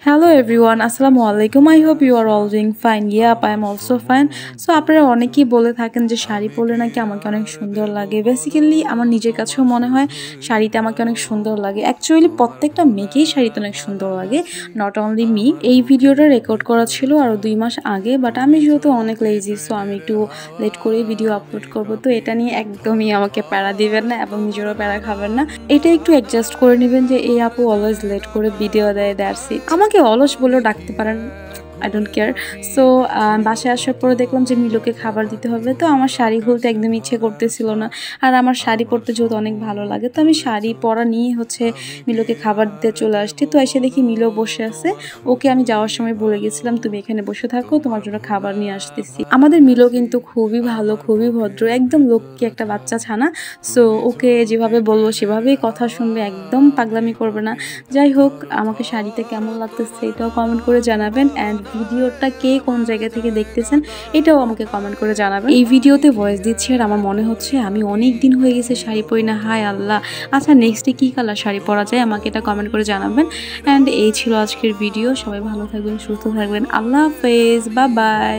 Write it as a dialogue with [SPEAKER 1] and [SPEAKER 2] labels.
[SPEAKER 1] Hello everyone, Assalamu alaikum. I hope you are all doing fine. Yep, I am also fine. So আপনারা অনেকেই বলে থাকেন যে শাড়ি পরলে নাকি আমাকে অনেক সুন্দর লাগে। বেসিক্যালি আমার নিজের কাছেও মনে হয় শাড়িতে আমাকে অনেক সুন্দর লাগে। অ্যাকচুয়ালি প্রত্যেকটা মেয়েকেই শাড়িতে অনেক সুন্দর লাগে, নট অনলি মি। এই ভিডিওটা রেকর্ড করা ছিল আরও 2 মাস আগে, বাট আমি যেহেতু অনেক লেজি, সো আমি একটু লেট করেই ভিডিও আপলোড করব। তো এটা নিয়ে একদমই আমাকে প্যারা দিবেন না এবং নিজেরও প্যারা খাবেন না। এটা একটু অ্যাডজাস্ট করে নেবেন যে এই আপু অলওয়েজ লেট করে ভিডিও দেয়, দ্যাটস ইট। আমাকে অলস বলেও ডাকতে পারেন, আই ডোন্ট কেয়ার। সো বাসায় আসার পরে দেখলাম যে মিলোকে খাবার দিতে হবে। তো আমার শাড়ি খুলতে একদম ইচ্ছে করতেছিল না, আর আমার শাড়ি পরতে যেহেতু অনেক ভালো লাগে, তো আমি শাড়ি পরা নিয়ে মিলোকে খাবার দিতে চলে আসছি। তো এসে দেখি মিলো বসে আছে। ওকে আমি যাওয়ার সময় বলে গেছিলাম তুমি এখানে বসে থাকো, তোমার জন্য খাবার নিয়ে আসতেছি। আমাদের মিলো কিন্তু খুবই ভালো, খুবই ভদ্র, একদম লক্ষ্মী একটা বাচ্চা ছানা। সো ওকে যেভাবে বলবো সেভাবেই কথা শুনবে, একদম পাগলামি করবে না। যাই হোক, আমাকে শাড়িতে কেমন লাগতেছে এটাও কমেন্ট করে জানাবেন, অ্যান্ড ভিডিওটা কে কোন জায়গা থেকে দেখতেছেন এটাও আমাকে কমেন্ট করে জানাবেন। এই ভিডিওতে ভয়েস দিচ্ছি আর আমার মনে হচ্ছে আমি অনেক দিন হয়ে গেছে শাড়ি পরি না, হায় আল্লাহ। আচ্ছা, নেক্সটে কী কালার শাড়ি পরা যায় আমাকে এটা কমেন্ট করে জানাবেন। অ্যান্ড এই ছিল আজকের ভিডিও। সবাই ভালো থাকবেন, সুস্থ থাকবেন। আল্লাহ হাফেজ, বাই বাই।